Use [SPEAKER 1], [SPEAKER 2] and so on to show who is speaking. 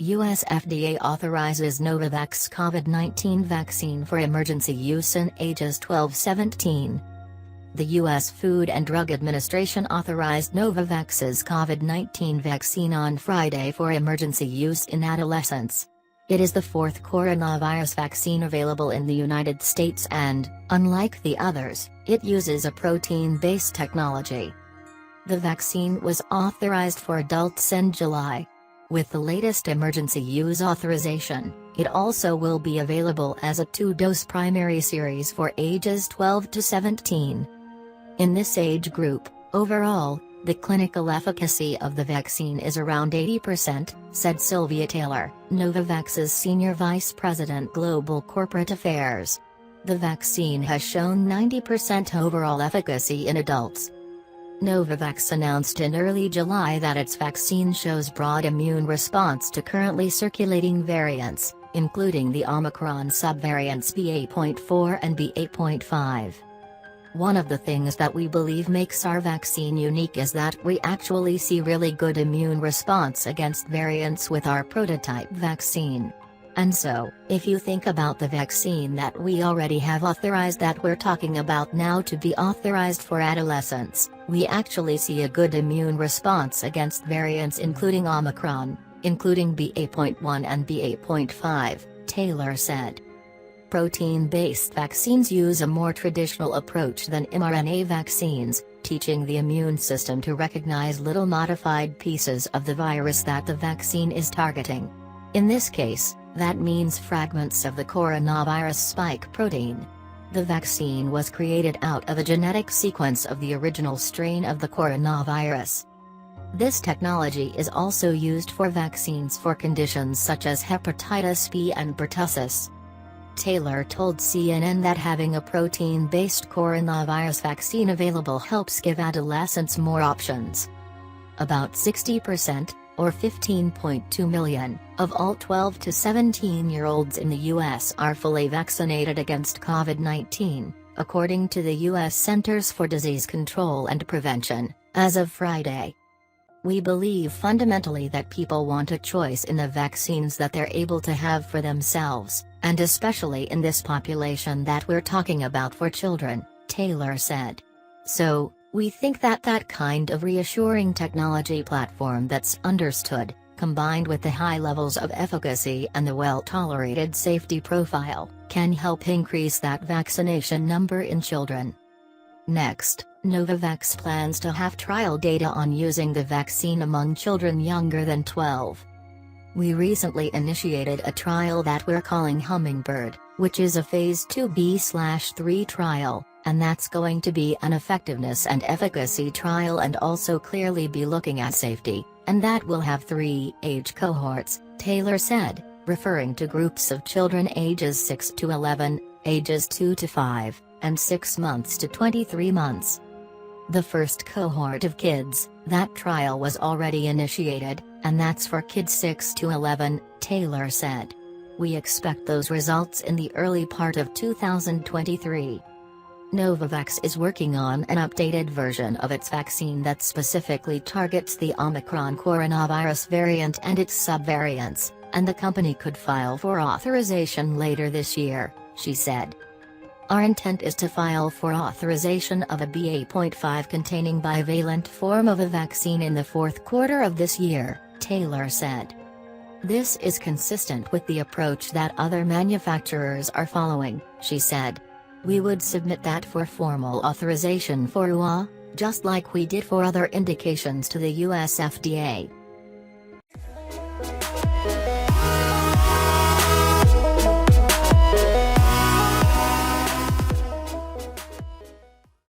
[SPEAKER 1] U.S. FDA authorizes Novavax COVID-19 vaccine for emergency use in ages 12-17. The U.S. Food and Drug Administration authorized Novavax's COVID-19 vaccine on Friday for emergency use in adolescents. It is the fourth coronavirus vaccine available in the United States and, unlike the others, it uses a protein-based technology. The vaccine was authorized for adults in July. With the latest emergency use authorization, it also will be available as a 2-dose primary series for ages 12 to 17. In this age group, overall, the clinical efficacy of the vaccine is around 80%, said Silvia Taylor, Novavax's Senior Vice President Global Corporate Affairs. The vaccine has shown 90% overall efficacy in adults. Novavax announced in early July that its vaccine shows broad immune response to currently circulating variants, including the Omicron subvariants BA.4 and BA.5. One of the things that we believe makes our vaccine unique is that we actually see really good immune response against variants with our prototype vaccine. And so, if you think about the vaccine that we already have authorized that we're talking about now to be authorized for adolescents, we actually see a good immune response against variants including Omicron, including BA.1 and BA.5, Taylor said. Protein-based vaccines use a more traditional approach than mRNA vaccines, teaching the immune system to recognize little modified pieces of the virus that the vaccine is targeting. In this case, that means fragments of the coronavirus spike protein. The vaccine was created out of a genetic sequence of the original strain of the coronavirus. This technology is also used for vaccines for conditions such as hepatitis B and pertussis. Taylor told CNN that having a protein-based coronavirus vaccine available helps give adolescents more options. About 60%, or 15.2 million, of all 12 to 17-year-olds in the U.S. are fully vaccinated against COVID-19, according to the U.S. Centers for Disease Control and Prevention, as of Friday. We believe fundamentally that people want a choice in the vaccines that they're able to have for themselves, and especially in this population that we're talking about for children, Taylor said. So, we think that that kind of reassuring technology platform that's understood, combined with the high levels of efficacy and the well-tolerated safety profile, can help increase that vaccination number in children. Next, Novavax plans to have trial data on using the vaccine among children younger than 12. We recently initiated a trial that we're calling Hummingbird, which is a phase 2b/3 trial, and that's going to be an effectiveness and efficacy trial and also clearly be looking at safety, and that will have 3 age cohorts, Taylor said, referring to groups of children ages 6 to 11, ages 2 to 5, and 6 months to 23 months. The first cohort of kids, that trial was already initiated, and that's for kids 6 to 11, Taylor said. We expect those results in the early part of 2023. Novavax is working on an updated version of its vaccine that specifically targets the Omicron coronavirus variant and its subvariants, and the company could file for authorization later this year, she said. Our intent is to file for authorization of a BA.5 containing bivalent form of a vaccine in the fourth quarter of this year, Taylor said. This is consistent with the approach that other manufacturers are following, she said. We would submit that for formal authorization for UA, just like we did for other indications to the US FDA.